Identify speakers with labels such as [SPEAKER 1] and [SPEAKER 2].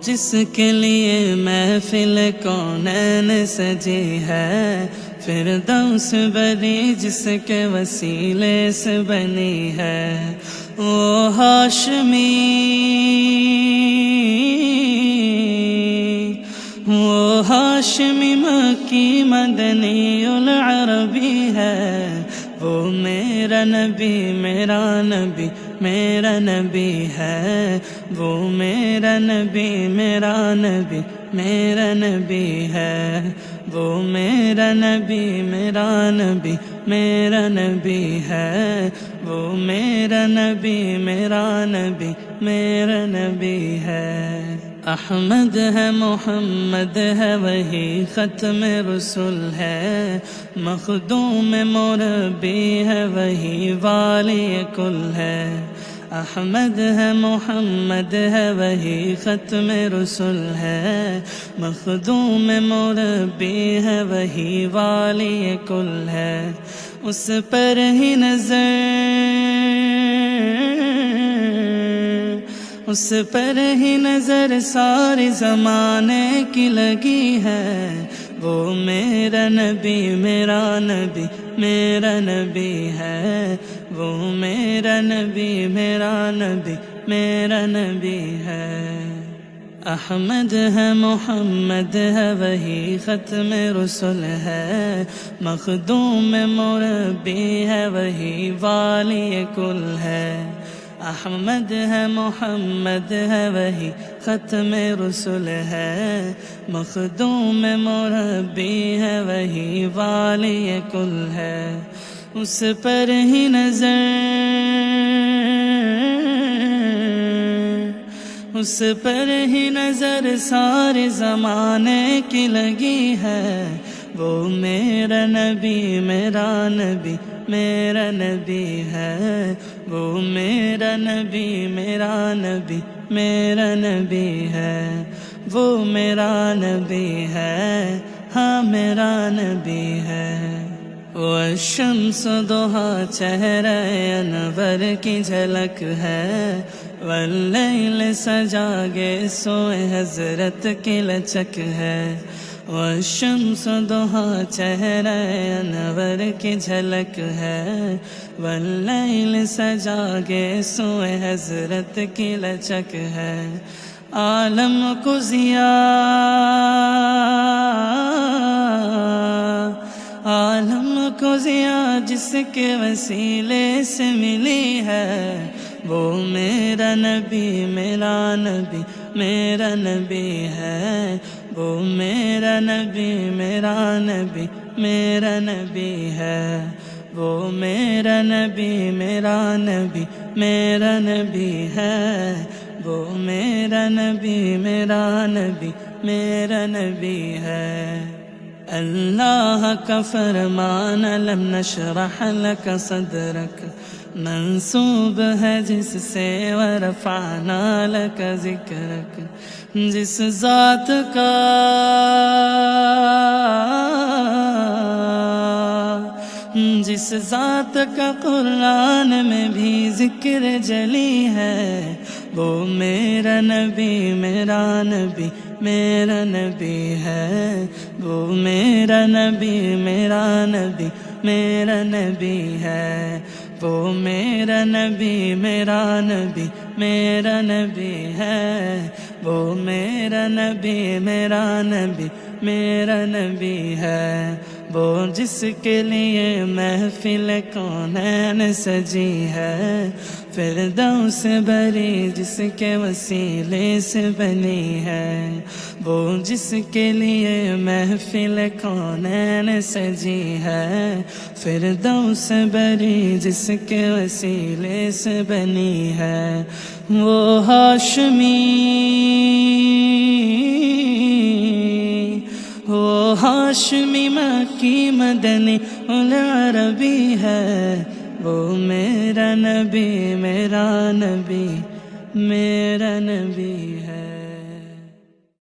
[SPEAKER 1] جس کے لیے محفل کونین سجی ہے، فردوس بری جس کے وسیلے سے بنی ہے، وہ ہاشمی، وہ ہاشمی مکی مدنی العربی ہے، وہ میرا نبی میرا نبی میرا نبی ہے، وہ میرا نبی میرا نبی میرا نبی ہے، وہ میرا نبی میرا نبی میرا نبی ہے، وہ میرا نبی میرا نبی میرا نبی ہے۔ احمد ہے محمد ہے وہی ختم رسول ہے، مخدوم مربی ہے وہی والی کل ہے، احمد ہے محمد ہے وہی ختم رسول ہے، مخدوم مربی ہے وہی والی کل ہے، اس پر ہی اس پر ہی نظر سارے زمانے کی لگی ہے، وہ میرا نبی میرا نبی میرا نبی ہے، وہ میرا نبی میرا نبی میرا نبی ہے۔ احمد ہے محمد ہے وہی ختم رسول ہے، مخدوم مربی ہے وہی والی کل ہے، احمد ہے محمد ہے وہی ختم رسول ہے، مخدوم مربی ہے وہی والی کل ہے، اس پر ہی اس پر ہی نظر سارے زمانے کی لگی ہے، وہ میرا نبی میرا نبی میرا نبی ہے، وہ میرا نبی میرا نبی میرا نبی ہے، وہ میرا نبی ہے، ہاں میرا نبی ہے۔ والشمس ضحیٰ چہرہ انور کی جھلک ہے، واللیل سجاگے سوئے حضرت کی لچک ہے، والشمس ضحیٰ چہرہ انور کی جھلک ہے، واللیل سجاگے سوئے حضرت کی لچک ہے، عالم کو ضیاء جس کے وسیلے سے ملی ہے، وہ میرا نبی میرا نبی میرا نبی ہے، وہ میرا نبی میرا نبی میرا نبی ہے، وہ میرا نبی میرا نبی میرا نبی ہے، وہ میرا نبی میرا نبی میرا نبی ہے۔ اللہ کا فرمان لم نشرح لک صدرک منسوب ہے جس سے ورفعنا لک ذکرک، جس ذات کا قرآن میں بھی ذکر جلی ہے، وہ میرا نبی میرا نبی میرا نبی ہے، وہ میرا نبی میرا نبی میرا نبی ہے، وہ میرا نبی میرا نبی میرا نبی ہے، وہ میرا نبی میرا نبی میرا نبی ہے، وہ جس کے لیے محفل کونین سجی ہے، فردوس بری جس کے وسیلے سے بنی ہے، وہ جس کے لیے محفل کونین سجی ہے، فردوس بری جس کے وسیلے سے بنی ہے، وہ ہاشمی، وہ ہاشمی مکی مدنی العربی ہے، وہ میرا نبی میرا نبی میرا نبی ہے۔